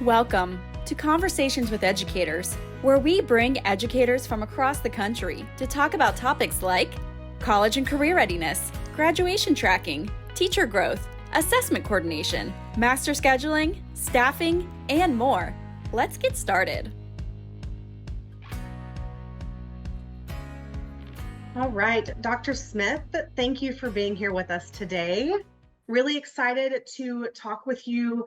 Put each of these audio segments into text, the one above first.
Welcome to Conversations with Educators, where we bring educators from across the country to talk about topics like college and career readiness, graduation tracking, teacher growth, assessment coordination, master scheduling, staffing, and more. Let's get started. All right, Dr. Smith, thank you for being here with us today. Really excited to talk with you.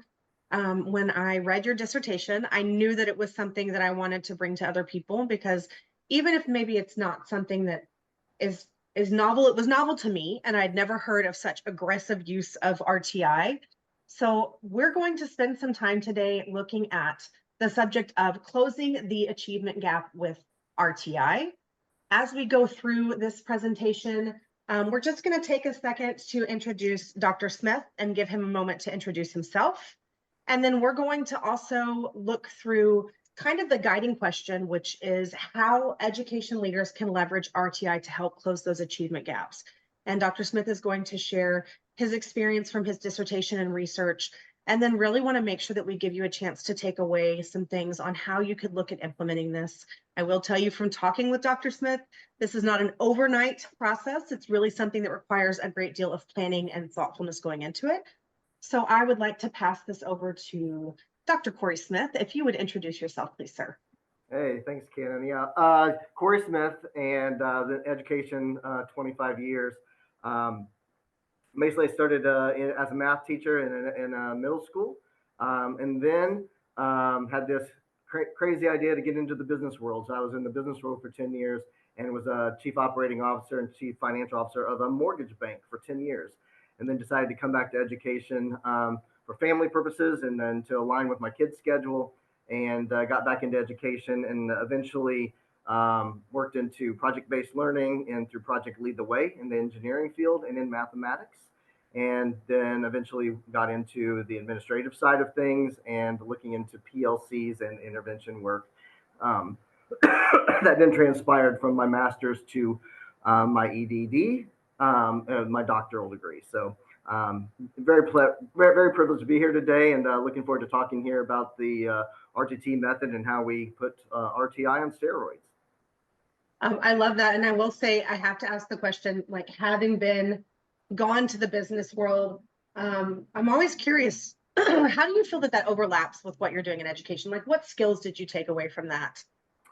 When I read your dissertation, I knew that it was something that I wanted to bring to other people, because even if maybe it's not something that is novel, it was novel to me, and I'd never heard of such aggressive use of RTI. So we're going to spend some time today looking at the subject of closing the achievement gap with RTI. As we go through this presentation, we're just going to take a second to introduce Dr. Smith and give him a moment to introduce himself. And then we're going to also look through kind of the guiding question, which is how education leaders can leverage RTI to help close those achievement gaps. And Dr. Smith is going to share his experience from his dissertation and research, and then really want to make sure that we give you a chance to take away some things on how you could look at implementing this. I will tell you from talking with Dr. Smith, this is not an overnight process. It's really something that requires a great deal of planning and thoughtfulness going into it. So I would like to pass this over to Dr. Corey Smith. If you would introduce yourself, please, sir. Hey, thanks, Cannon. Yeah, Corey Smith, and the education 25 years. Basically, I started as a math teacher in a middle school, and then had this crazy idea to get into the business world. So I was in the business world for 10 years and was a chief operating officer and chief financial officer of a mortgage bank for 10 years. And then decided to come back to education for family purposes, and then to align with my kids' schedule, and got back into education, and eventually worked into project-based learning and through Project Lead the Way in the engineering field and in mathematics. And then eventually got into the administrative side of things and looking into PLCs and intervention work. That then transpired from my master's to my EDD, my doctoral degree. So very privileged to be here today, and looking forward to talking here about the RTT method and how we put RTI on steroids. I love that. And I will say, I have to ask the question, like, having gone to the business world, I'm always curious, how do you feel that overlaps with what you're doing in education? Like, what skills did you take away from that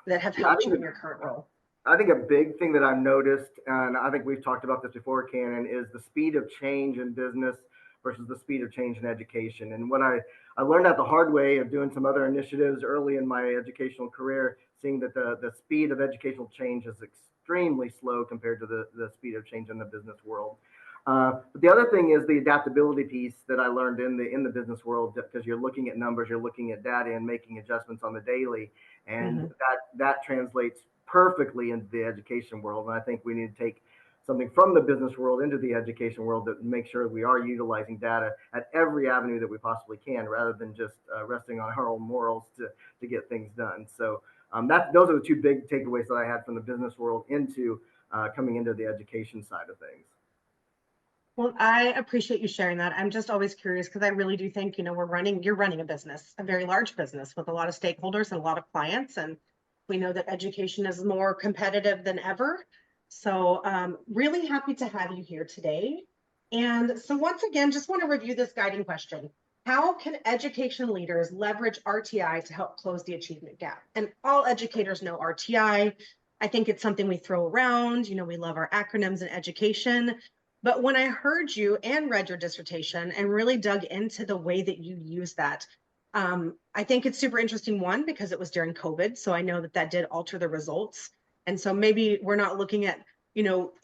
have helped you in your current role? I think a big thing that I've noticed, and I think we've talked about this before, Cannon, is the speed of change in business versus the speed of change in education. And what I learned out the hard way of doing some other initiatives early in my educational career, seeing that the speed of educational change is extremely slow compared to the speed of change in the business world. But the other thing is the adaptability piece that I learned in the business world, because you're looking at numbers, you're looking at data and making adjustments on the daily, and that translates perfectly into the education world. And I think we need to take something from the business world into the education world to make sure we are utilizing data at every avenue that we possibly can, rather than just resting on our own morals to get things done. So those are the two big takeaways that I had from the business world into coming into the education side of things. Well, I appreciate you sharing that. I'm just always curious, because I really do think, you're running a business, a very large business with a lot of stakeholders and a lot of clients. And we know that education is more competitive than ever. So really happy to have you here today. And so once again, just want to review this guiding question. How can education leaders leverage RTI to help close the achievement gap? And all educators know RTI. I think it's something we throw around. We love our acronyms in education. But when I heard you and read your dissertation and really dug into the way that you use that, I think it's super interesting, one, because it was during COVID. So I know that did alter the results. And so maybe we're not looking at,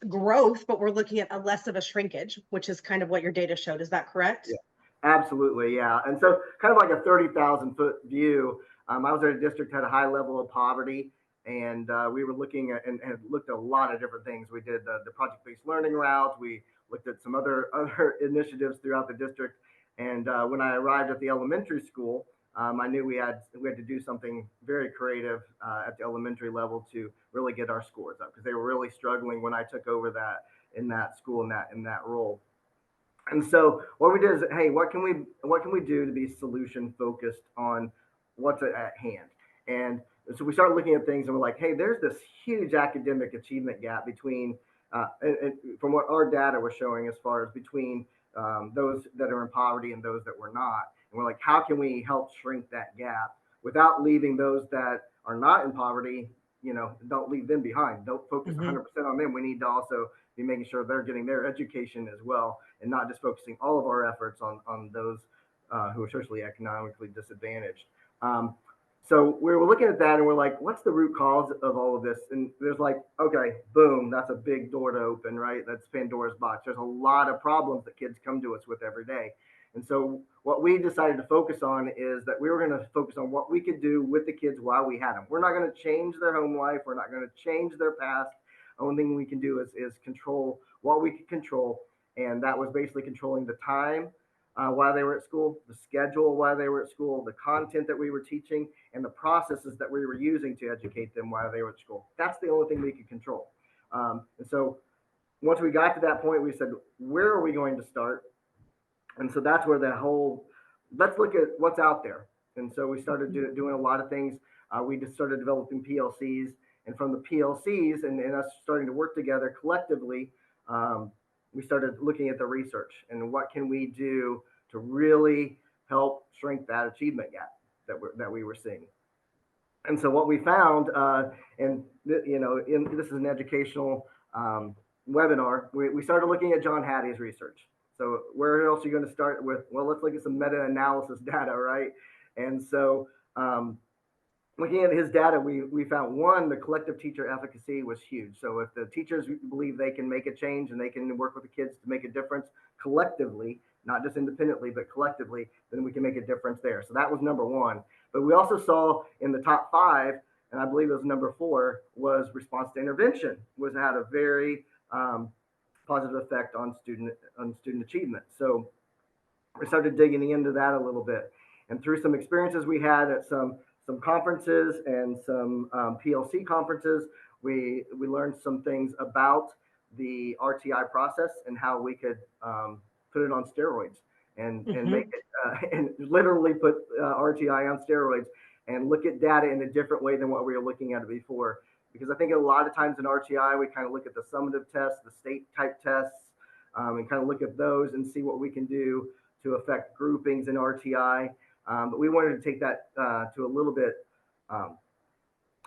growth, but we're looking at less of a shrinkage, which is kind of what your data showed. Is that correct? Yeah, absolutely. Yeah. And so kind of like a 30,000 foot view, I was at a district that had a high level of poverty. And we were looking at and looked at a lot of different things. We did the project-based learning route. We looked at some other initiatives throughout the district. And when I arrived at the elementary school, I knew we had to do something very creative at the elementary level to really get our scores up, because they were really struggling when I took over in that school in that role. And so what we did is, hey, what can we do to be solution focused on what's at hand. And so we started looking at things and we're like, hey, there's this huge academic achievement gap between, and from what our data was showing as far as between those that are in poverty and those that were not. And we're like, how can we help shrink that gap without leaving those that are not in poverty, don't leave them behind. Don't focus 100% on them. We need to also be making sure they're getting their education as well, and not just focusing all of our efforts on those who are socially economically disadvantaged. So we were looking at that and we're like, what's the root cause of all of this? And there's like, okay, boom, that's a big door to open, right? That's Pandora's box. There's a lot of problems that kids come to us with every day. And so what we decided to focus on is that we were going to focus on what we could do with the kids while we had them. We're not going to change their home life. We're not going to change their past. The only thing we can do is control what we can control. And that was basically controlling the time while they were at school, the schedule while they were at school, the content that we were teaching, and the processes that we were using to educate them while they were at school. That's the only thing we could control. And so once we got to that point, we said, where are we going to start? And so that's where let's look at what's out there. And so we started doing a lot of things. We just started developing PLCs. And from the PLCs and us starting to work together collectively, we started looking at the research and what can we do to really help shrink that achievement gap that we were seeing. And so what we found, this is an educational webinar, we started looking at John Hattie's research. So where else are you going to start with? Well, let's look at some meta-analysis data, right? And so looking at his data, we found one, the collective teacher efficacy was huge. So if the teachers believe they can make a change and they can work with the kids to make a difference collectively, not just independently, but collectively, then we can make a difference there. So that was number one. But we also saw in the top 5, and I believe it was number 4, was response to intervention, had a very positive effect on student achievement. So we started digging into that a little bit. And through some experiences we had at some conferences and some PLC conferences, we learned some things about the RTI process and how we could put it on steroids and make it and literally put RTI on steroids and look at data in a different way than what we were looking at it before. Because I think a lot of times in RTI, we kind of look at the summative tests, the state type tests, and kind of look at those and see what we can do to affect groupings in RTI. But we wanted to take that to a little bit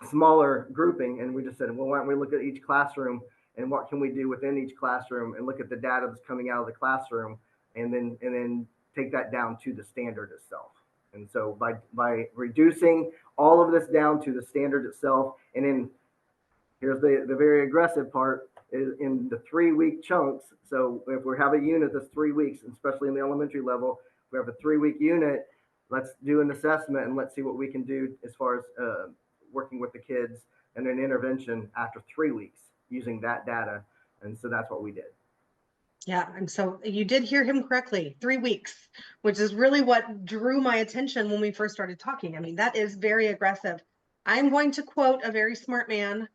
smaller grouping. And we just said, well, why don't we look at each classroom and what can we do within each classroom and look at the data that's coming out of the classroom and then take that down to the standard itself. And so by reducing all of this down to the standard itself, and then here's the very aggressive part, is in the 3-week chunks. So if we have a unit that's 3 weeks, especially in the elementary level, we have a 3-week unit, let's do an assessment and let's see what we can do as far as working with the kids and an intervention after 3 weeks using that data. And so that's what we did. Yeah, and so you did hear him correctly, 3 weeks, which is really what drew my attention when we first started talking. I mean, that is very aggressive. I'm going to quote a very smart man,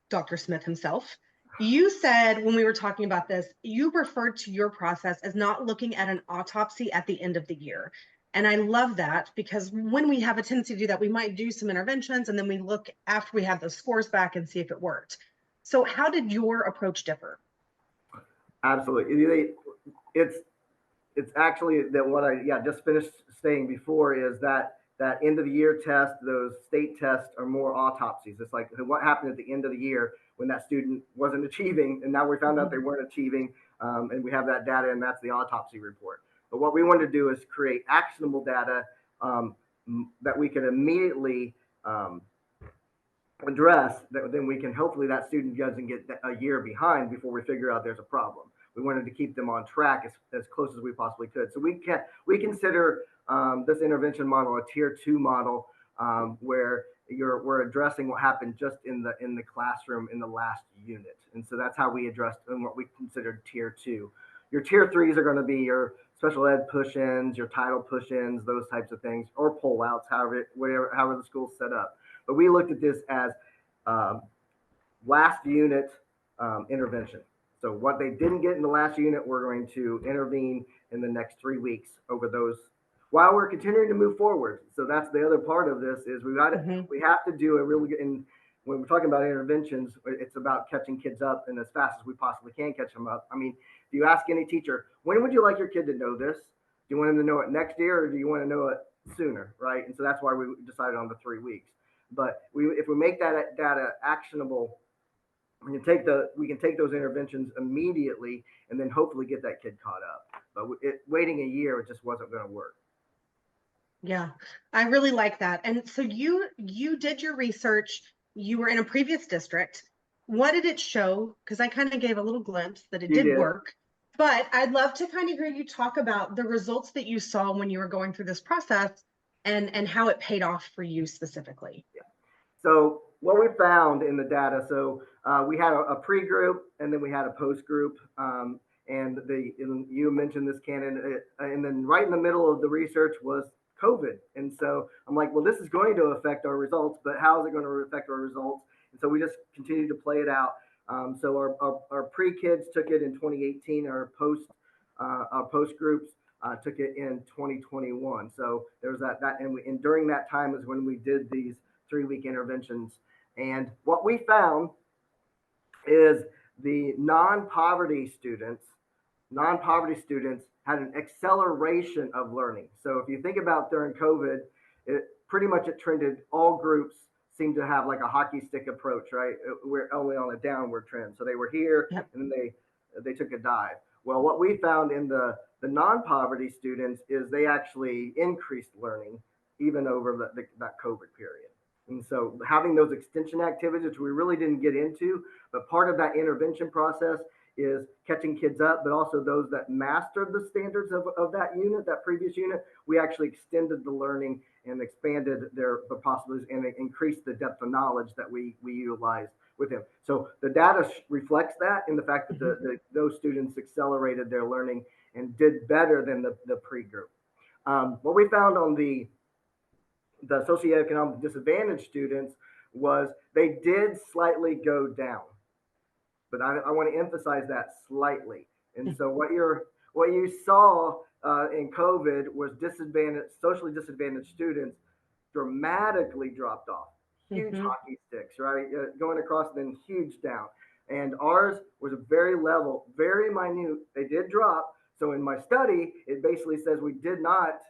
Dr. Smith himself. You said when we were talking about this, you referred to your process as not looking at an autopsy at the end of the year. And I love that, because when we have a tendency to do that, we might do some interventions and then we look after we have those scores back and see if it worked. So how did your approach differ? Absolutely. It's actually that what I just finished saying before is that end of the year test, those state tests are more autopsies. It's like what happened at the end of the year when that student wasn't achieving, and now we found out they weren't achieving, and we have that data, and that's the autopsy report. But what we wanted to do is create actionable data that we can immediately address, that then we can hopefully that student doesn't get a year behind before we figure out there's a problem. We wanted to keep them on track as close as we possibly could. So we consider this intervention model a tier 2 model, where we're addressing what happened just in the classroom in the last unit. And so that's how we addressed in what we considered tier 2. Your tier 3s are going to be your special ed push-ins, your title push-ins, those types of things, or pull-outs, however the school's set up. But we looked at this as last unit intervention. So what they didn't get in the last unit, we're going to intervene in the next 3 weeks over those while we're continuing to move forward. So that's the other part of this is Mm-hmm. we have to do a really good, and when we're talking about interventions, it's about catching kids up and as fast as we possibly can catch them up. I mean, if you ask any teacher, when would you like your kid to know this? Do you want them to know it next year or do you want to know it sooner, right? And so that's why we decided on the 3 weeks. But if we make that data actionable, we can take those interventions immediately and then hopefully get that kid caught up. But waiting a year, it just wasn't going to work. Yeah, I really like that. And so you did your research. You were in a previous district. What did it show? Because I kind of gave a little glimpse that it You did did. work. But I'd love to kind of hear you talk about the results that you saw when you were going through this process and how it paid off for you specifically. So what we found in the data, so we had a pre-group and then we had a post-group. And you mentioned this, Cannon, and then right in the middle of the research was COVID. And so I'm like, well, this is going to affect our results, but how is it going to affect our results? And so we just continued to play it out. So our pre-kids took it in 2018, our post groups took it in 2021. So there was that and during that time is when we did these 3-week interventions. And what we found is the non-poverty students had an acceleration of learning. So if you think about during COVID, it trended, all groups seemed to have like a hockey stick approach, right? We're only on a downward trend. So they were here Yep. and then they took a dive. Well, what we found in the non-poverty students is they actually increased learning even over that COVID period. And so having those extension activities, which we really didn't get into, but part of that intervention process is catching kids up, but also those that mastered the standards of that unit, that previous unit, we actually extended the learning and expanded the possibilities and increased the depth of knowledge that we utilized with them. So the data reflects that in the fact that those students accelerated their learning and did better than the pre-group. What we found on the socioeconomic disadvantaged students was they did slightly go down, but I want to emphasize that slightly. And so what you saw in COVID was socially disadvantaged students dramatically dropped off, huge hockey sticks, right, going across, then huge down. And ours was very level, very minute. They did drop. So in my study, it basically says we did not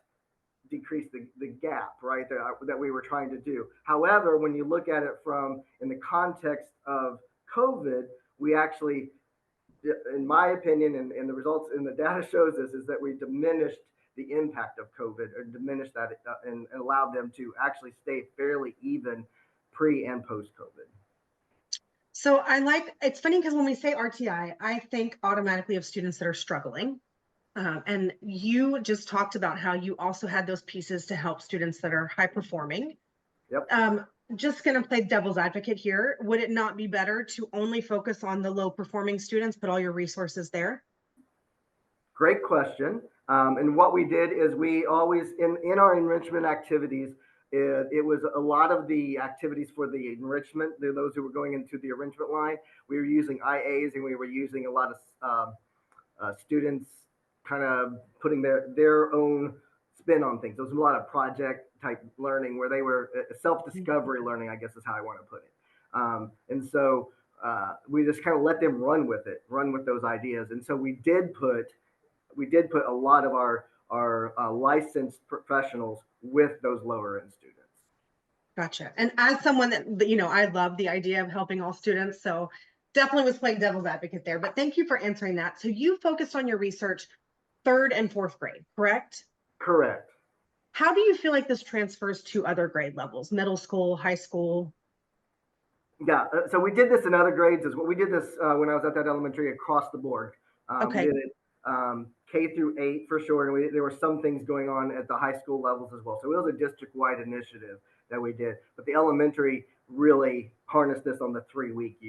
decrease the gap, right, that we were trying to do. However, when you look at it from in the context of COVID, we actually, in my opinion, and the results in the data shows this, is that we diminished the impact of COVID or diminished that and allowed them to actually stay fairly even pre and post COVID. So it's funny because when we say RTI, I think automatically of students that are struggling. And you just talked about how you also had those pieces to help students that are high performing. Yep. Just going to play devil's advocate here. Would it not be better to only focus on the low performing students, put all your resources there? Great question. And what we did is we always, in our enrichment activities, it was a lot of the activities for the enrichment, those who were going into the enrichment line, we were using IAs and we were using a lot of students kind of putting their own spin on things. There was a lot of project type learning where they were self-discovery learning, I guess is how I want to put it. And so we just kind of let them run with those ideas. And so we did put a lot of our licensed professionals with those lower end students. Gotcha. And as someone that, I love the idea of helping all students. So definitely was playing devil's advocate there, but thank you for answering that. So you focused on your research 3rd and 4th grade, correct? Correct. How do you feel like this transfers to other grade levels, middle school, high school? Yeah, so we did this in other grades as well. We did this when I was at that elementary across the board. Okay. We did it K through 8 for sure, and there were some things going on at the high school levels as well. So it was a district-wide initiative that we did, but the elementary really harnessed this on the 3-week,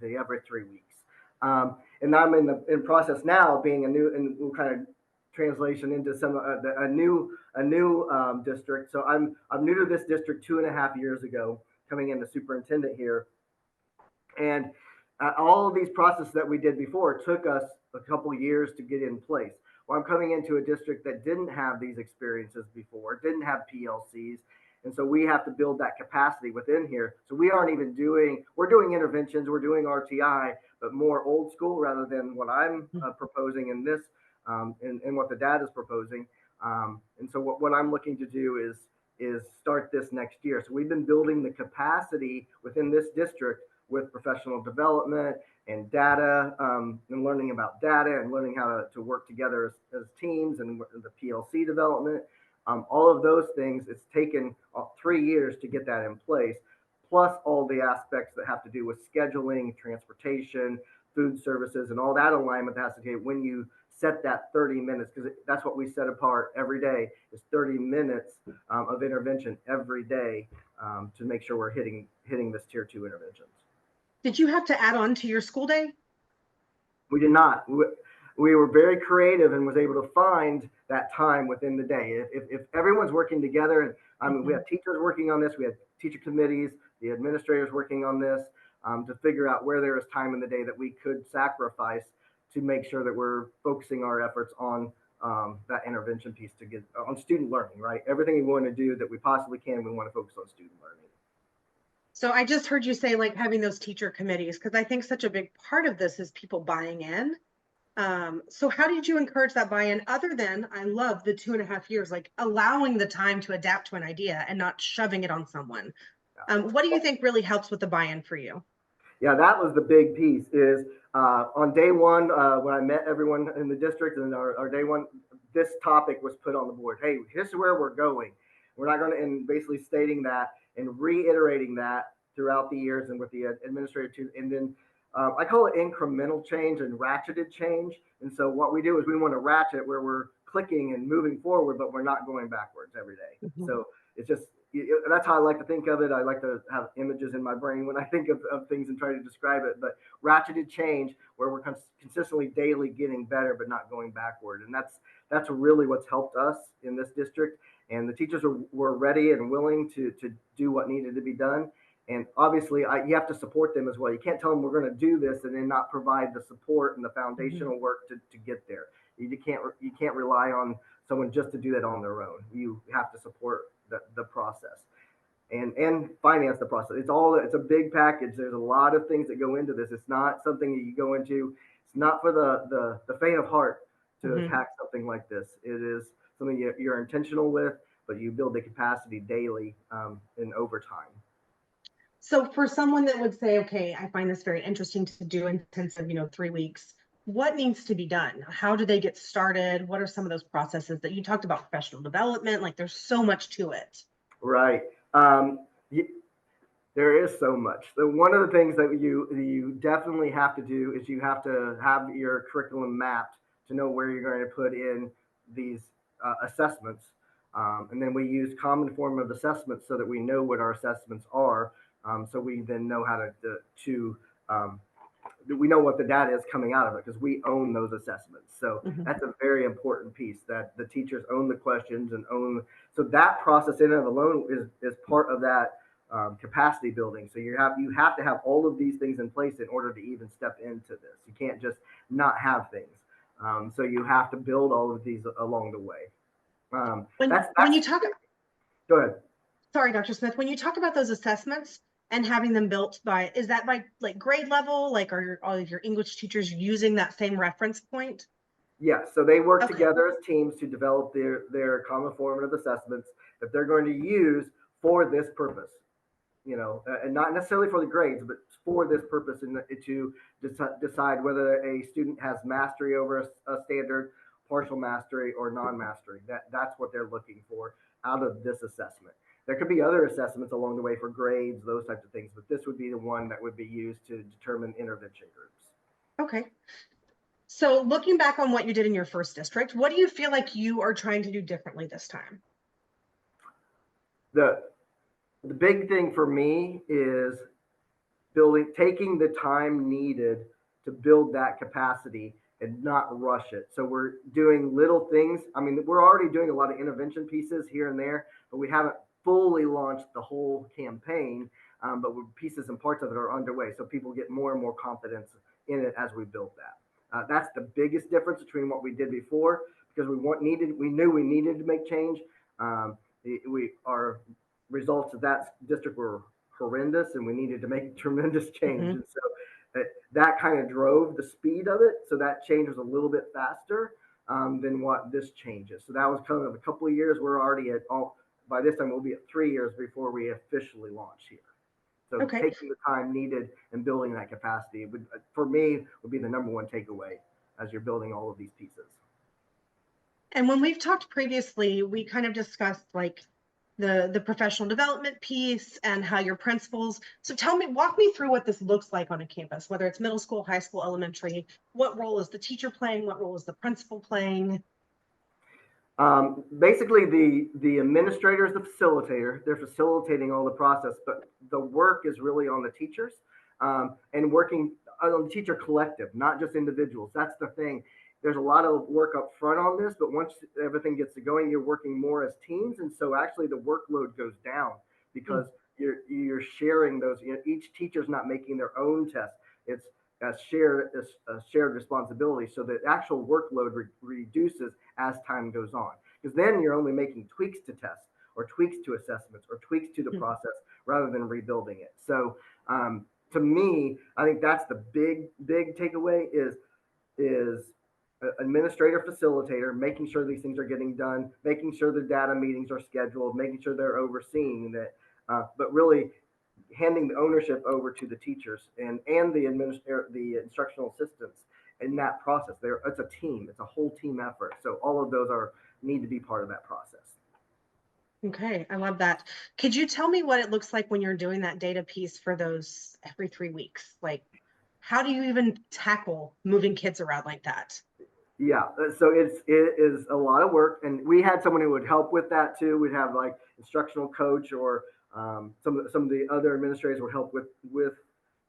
the every 3 weeks. And I'm in process now, being a new and kind of translation into a new district. So I'm new to this district 2.5 years ago, coming in the superintendent here, and all of these processes that we did before took us a couple of years to get in place. Well, I'm coming into a district that didn't have these experiences before, didn't have PLCs. And so we have to build that capacity within here. So we aren't even we're doing interventions, we're doing RTI, but more old school rather than what I'm proposing in this, and what the dad is proposing. And so what I'm looking to do is start this next year. So we've been building the capacity within this district with professional development and data, and learning about data and learning how to work together as teams, and the PLC development. All of those things, it's taken 3 years to get that in place, plus all the aspects that have to do with scheduling, transportation, food services, and all that alignment that has to do when you set that 30 minutes, because that's what we set apart every day is 30 minutes of intervention every day, to make sure we're hitting this tier 2 interventions. Did you have to add on to your school day? We did not. We were very creative and was able to find that time within the day. If everyone's working together, and I mean, we have teachers working on this, we have teacher committees, the administrators working on this, to figure out where there is time in the day that we could sacrifice to make sure that we're focusing our efforts on that intervention piece to get on student learning, right? Everything we want to do that we possibly can, we want to focus on student learning. So I just heard you say like having those teacher committees, because I think such a big part of this is people buying in. So how did you encourage that buy-in other than, I love the 2.5 years, like allowing the time to adapt to an idea and not shoving it on someone? What do you think really helps with the buy-in for you? Yeah, that was the big piece is on day one, when I met everyone in the district, and our day one, this topic was put on the board. Hey, here's where we're going. We're not going to, and basically stating that and reiterating that throughout the years and with the administrator too. And then I call it incremental change and ratcheted change. And so what we do is we want to ratchet where we're clicking and moving forward, but we're not going backwards every day. So it's just, that's how I like to think of it. I like to have images in my brain when I think of things and try to describe it, but ratcheted change where we're consistently daily getting better, but not going backward. And that's really what's helped us in this district. And the teachers were ready and willing to do what needed to be done. And obviously you have to support them as well. You can't tell them we're going to do this and then not provide the support and the foundational work to get there. You can't rely on someone just to do that on their own. You have to support the process and finance the process. It's a big package. There's a lot of things that go into this. It's not something that you go into. It's not for the faint of heart to attack something like this. It is something you're intentional with, but you build the capacity daily and over time. So for someone that would say, okay, I find this very interesting to do intensive, 3 weeks, what needs to be done? How do they get started? What are some of those processes that you talked about? Professional development, like there's so much to it. Right. There is so much. So one of the things that you definitely have to do is you have to have your curriculum mapped to know where you're going to put in these assessments. And then we use common form of assessments so that we know what our assessments are. So we then know how we know what the data is coming out of it because we own those assessments. So that's a very important piece, that the teachers own the questions and so that process in and of alone is part of that capacity building. So you have to have all of these things in place in order to even step into this. You can't just not have things. So you have to build all of these along the way. When you talk, go ahead. Sorry, Dr. Smith, when you talk about those assessments and having them built is that by like grade level? Like are all of your English teachers using that same reference point? Yes, so they work together as teams to develop their common formative assessments that they're going to use for this purpose, and not necessarily for the grades, but for this purpose, and to decide whether a student has mastery over a standard, partial mastery, or non-mastery. That's what they're looking for out of this assessment. There could be other assessments along the way for grades, those types of things, but this would be the one that would be used to determine intervention groups. Okay. So looking back on what you did in your first district, what do you feel like you are trying to do differently this time? The big thing for me is taking the time needed to build that capacity and not rush it. So we're doing little things. I mean, we're already doing a lot of intervention pieces here and there, but we haven't fully launched the whole campaign, but pieces and parts of it are underway. So people get more and more confidence in it as we build that. That's the biggest difference between what we did before. because we knew we needed to make change. Our results of that district were horrendous, and we needed to make tremendous change. And so that kind of drove the speed of it. So that change was a little bit faster than what this changes. So that was kind of a couple of years. We're already by this time we'll be at 3 years before we officially launch here. So taking the time needed and building that capacity for me would be the number one takeaway as you're building all of these pieces. And when we've talked previously, we kind of discussed like the professional development piece and how your principals. So walk me through what this looks like on a campus, whether it's middle school, high school, elementary. What role is the teacher playing? What role is the principal playing? Basically, the administrator is the facilitator. They're facilitating all the process, but the work is really on the teachers and working on the teacher collective, not just individuals. That's the thing. There's a lot of work up front on this, but once everything gets going, you're working more as teams, and so actually the workload goes down because you're sharing those. Each teacher's not making their own test. It's a shared responsibility, so the actual workload reduces as time goes on, because then you're only making tweaks to tests or tweaks to assessments or tweaks to the process rather than rebuilding it. So to me, I think that's the big takeaway is administrator facilitator, making sure these things are getting done, making sure the data meetings are scheduled, making sure they're overseeing that, but really handing the ownership over to the teachers and the instructional assistants in that process. It's a team, it's a whole team effort. So all of those need to be part of that process. Okay, I love that. Could you tell me what it looks like when you're doing that data piece for those every 3 weeks? Like, how do you even tackle moving kids around like that? Yeah, so it is a lot of work, and we had someone who would help with that too. We'd have like instructional coach or some of the other administrators would help with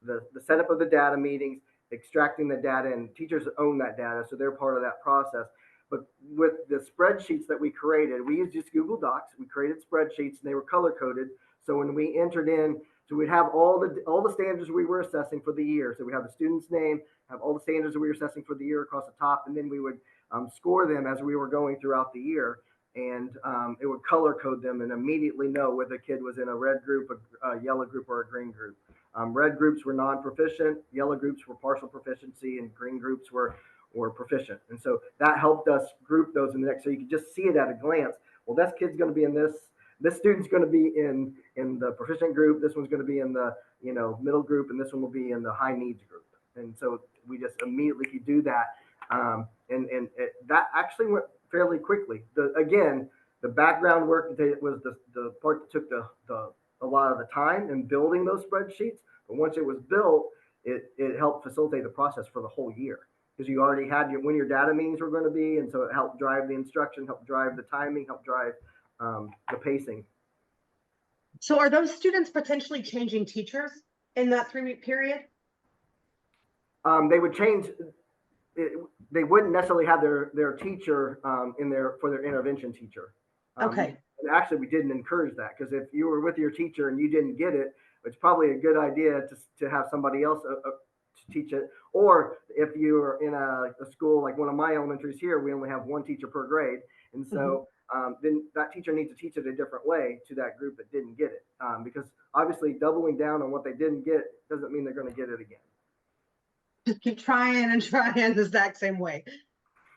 the setup of the data meetings, extracting the data, and teachers own that data, so they're part of that process. But with the spreadsheets that we created, we used just Google Docs. We created spreadsheets, and they were color coded. So when we entered in, so we'd have all the standards we were assessing for the year. So we have the student's name, have all the standards that we were assessing for the year across the top, and then we would score them as we were going throughout the year. And it would color code them and immediately know whether the kid was in a red group, a yellow group, or a green group. Red groups were non-proficient, yellow groups were partial proficiency, and green groups were proficient. And so that helped us group those in the next, so you could just see it at a glance. Well, this kid's going to be in this student's going to be in the proficient group. This one's going to be in the middle group, and this one will be in the high needs group. And so we just immediately could do that. That actually went fairly quickly. The background work was the part that took a lot of the time in building those spreadsheets. But once it was built, it helped facilitate the process for the whole year, because you already had when your data meetings were going to be, and so it helped drive the instruction, helped drive the timing, helped drive the pacing. So are those students potentially changing teachers in that 3-week period? They would change. They wouldn't necessarily have their teacher in there for their intervention teacher. Okay. And actually, we didn't encourage that, because if you were with your teacher and you didn't get it, it's probably a good idea to have somebody else to teach it. Or if you're in a school like one of my elementaries here, we only have one teacher per grade, and so then that teacher needs to teach it a different way to that group that didn't get it, because obviously doubling down on what they didn't get doesn't mean they're going to get it again. Just keep trying and trying the exact same way.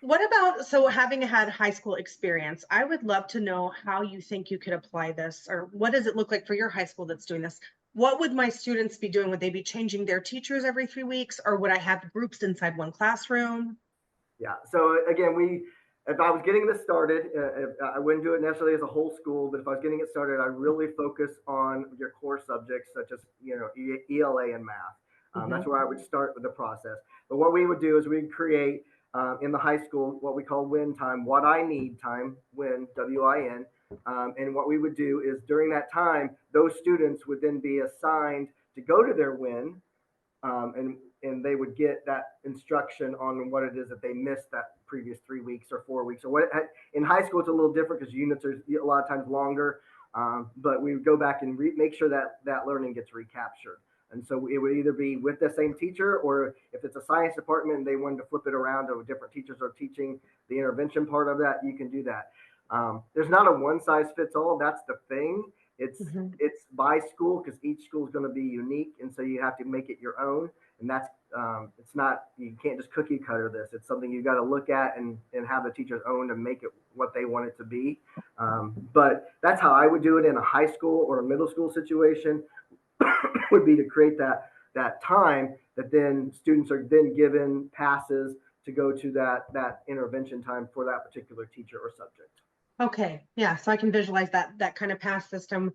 What about, so having had high school experience, I would love to know how you think you could apply this, or what does it look like for your high school that's doing this? What would my students be doing? Would they be changing their teachers every 3 weeks, or would I have groups inside one classroom? Yeah, so again, if I was getting this started, I wouldn't do it necessarily as a whole school, but if I was getting it started, I'd really focus on your core subjects such as ELA and math. That's where I would start with the process. But what we would do is we'd create in the high school what we call win time, what I need time, win, WIN. And what we would do is during that time, those students would then be assigned to go to their win, and they would get that instruction on what it is that they missed that previous 3 weeks or 4 weeks. Or in high school, it's a little different because units are a lot of times longer, but we would go back and make sure that learning gets recaptured. And so it would either be with the same teacher, or if it's a science department and they wanted to flip it around to different teachers are teaching the intervention part of that, you can do that. There's not a one size fits all. That's the thing. It's by school, because each school is going to be unique, and so you have to make it your own. And that's it's not, you can't just cookie cutter this. It's something you got to look at and have the teachers own to make it what they want it to be. But that's how I would do it in a high school or a middle school situation. Would be to create that time that then students are then given passes to go to that intervention time for that particular teacher or subject. Okay, yeah, so I can visualize that kind of pass system.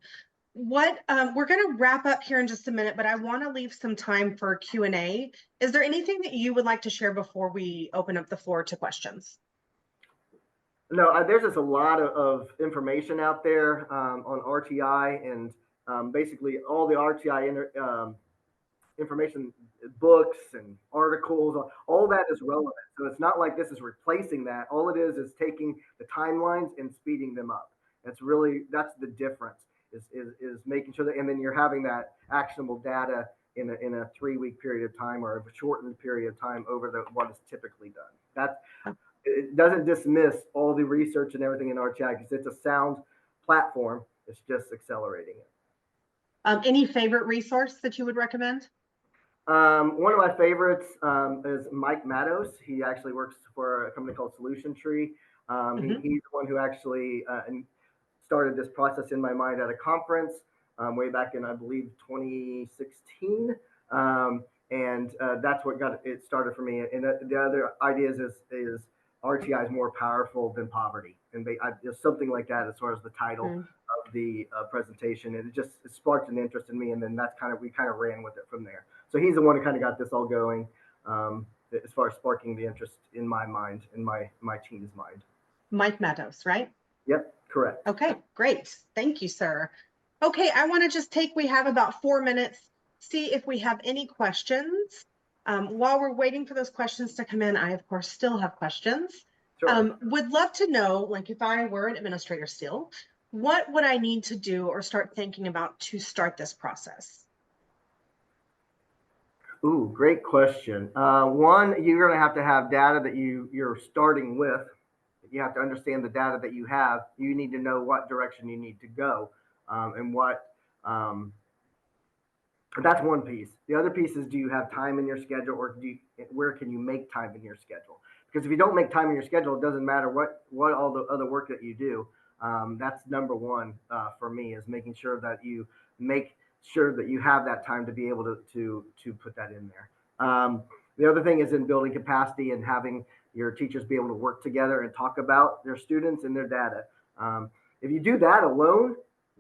What we're going to wrap up here in just a minute, but I want to leave some time for Q&A. Is there anything that you would like to share before we open up the floor to questions? No, there's just a lot of information out there on RTI, and basically all the RTI information, books and articles, all that is relevant. So it's not like this is replacing that. All it is taking the timelines and speeding them up. That's the difference, is making sure that, and then you're having that actionable data in a 3-week period of time, or a shortened period of time over what is typically done. It doesn't dismiss all the research and everything in RTI, because it's a sound platform. It's just accelerating it. Any favorite resource that you would recommend? One of my favorites is Mike Matos. He actually works for a company called Solution Tree. He's the one who actually started this process in my mind at a conference way back in, I believe, 2016. And that's what got it started for me. And the other ideas is RTI is more powerful than poverty. And just something like that as far as the title of the presentation. And it sparked an interest in me. And then we kind of ran with it from there. So he's the one who kind of got this all going as far as sparking the interest in my mind, in my team's mind. Mike Matos, right? Yep, correct. Okay, great. Thank you, sir. Okay, I want to we have about 4 minutes, see if we have any questions. While we're waiting for those questions to come in, I, of course, still have questions. Sure. Would love to know, like, if I were an administrator still, what would I need to do or start thinking about to start this process? Ooh, great question. One, you're going to have data that you're starting with. You have to understand the data that you have. You need to know what direction you need to go, and what. That's one piece. The other piece is, do you have time in your schedule, or where can you make time in your schedule? Because if you don't make time in your schedule, it doesn't matter what all the other work that you do. That's number one for me, is making sure that you make sure that you have that time to be able to put that in there. The other thing is in building capacity and having your teachers be able to work together and talk about their students and their data. If you do that alone,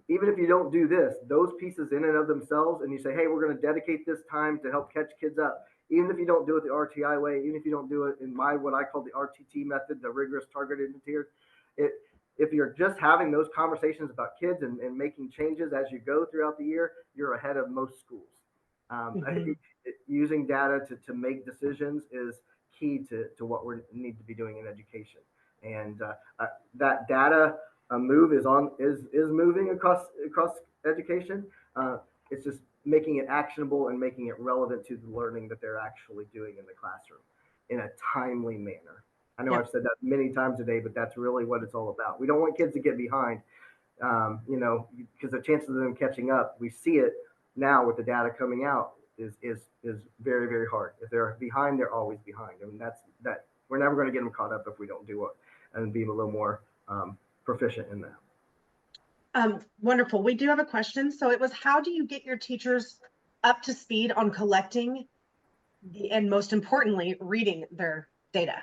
even if you don't do this, those pieces in and of themselves, and you say, hey, we're going to dedicate this time to help catch kids up, even if you don't do it the RTI way, even if you don't do it in what I call the RTT method, the rigorous targeted indicators, if you're just having those conversations about kids and making changes as you go throughout the year, you're ahead of most schools. Using data to make decisions is key to what we need to be doing in education. And that data move is moving across education. It's just making it actionable and making it relevant to the learning that they're actually doing in the classroom in a timely manner. I know I've said that many times today, but that's really what it's all about. We don't want kids to get behind, because the chances of them catching up, we see it now with the data coming out, is very, very hard. If they're behind, they're always behind. I mean, we're never going to get them caught up if we don't do it and be a little more proficient in that. Wonderful. We do have a question. So it was, how do you get your teachers up to speed on collecting and, most importantly, reading their data?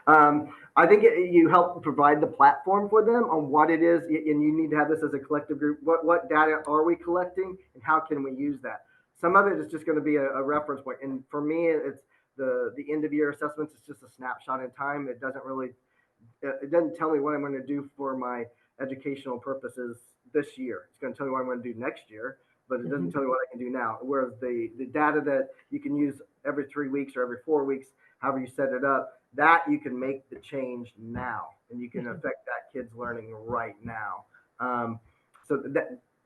I think you help provide the platform for them on what it is, and you need to have this as a collective group. What data are we collecting, and how can we use that? Some of it is just going to be a reference point, and for me, it's the end of year assessments. It's just a snapshot in time. It doesn't tell me what I'm going to do for my educational purposes this year. It's going to tell me what I'm going to do next year, but it doesn't tell me what I can do now. Whereas the data that you can use every 3 weeks or every 4 weeks, however you set it up, that you can make the change now, and you can affect that kid's learning right now. So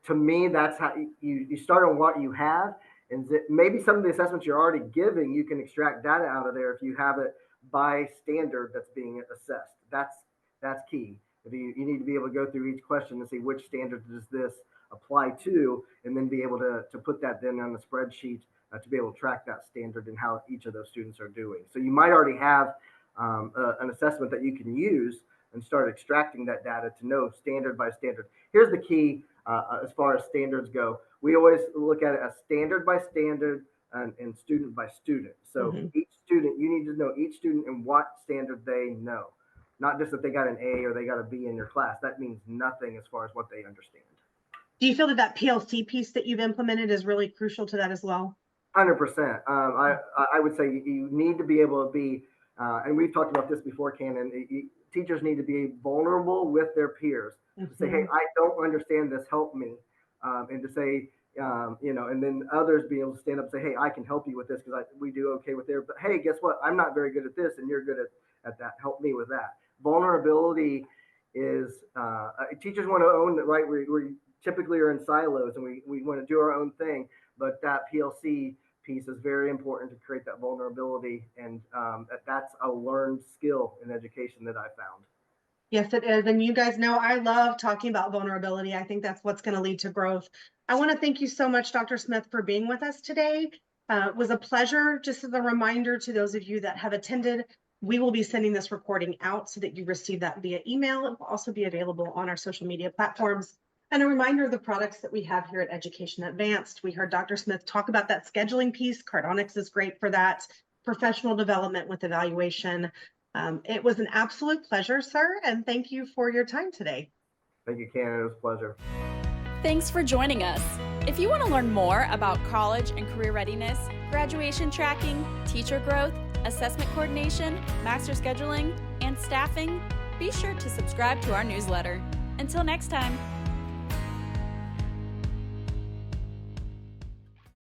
to me, that's how you start on what you have. And maybe some of the assessments you're already giving, you can extract data out of there if you have it by standard that's being assessed. That's key. If you need to be able to go through each question and see which standard does this apply to, and then be able to put that then on the spreadsheet to be able to track that standard and how each of those students are doing. So you might already have an assessment that you can use and start extracting that data to know standard by standard. Here's the key as far as standards go. We always look at it as standard by standard and student by student. So each student, you need to know each student and what standard they know. Not just that they got an A or they got a B in your class. That means nothing as far as what they understand. Do you feel that PLC piece that you've implemented is really crucial to that as well? 100%. I would say you need to be able to be, and we've talked about this before, Cannon, teachers need to be vulnerable with their peers. To say, hey, I don't understand this, help me. And to say, and then others be able to stand up and say, hey, I can help you with this because we do okay with there. But hey, guess what? I'm not very good at this and you're good at that. Help me with that. Vulnerability is, teachers want to own that, right? We typically are in silos and we want to do our own thing. But that PLC piece is very important to create that vulnerability. And that's a learned skill in education that I found. Yes, it is. And you guys know I love talking about vulnerability. I think that's what's going to lead to growth. I want to thank you so much, Dr. Smith, for being with us today. It was a pleasure. Just as a reminder to those of you that have attended, we will be sending this recording out so that you receive that via email. It will also be available on our social media platforms. And a reminder of the products that we have here at Education Advanced. We heard Dr. Smith talk about that scheduling piece. Cardonics is great for that. Professional development with evaluation. It was an absolute pleasure, sir, and thank you for your time today. Thank you, Ken. It was a pleasure. Thanks for joining us. If you want to learn more about college and career readiness, graduation tracking, teacher growth, assessment coordination, master scheduling, and staffing, be sure to subscribe to our newsletter. Until next time.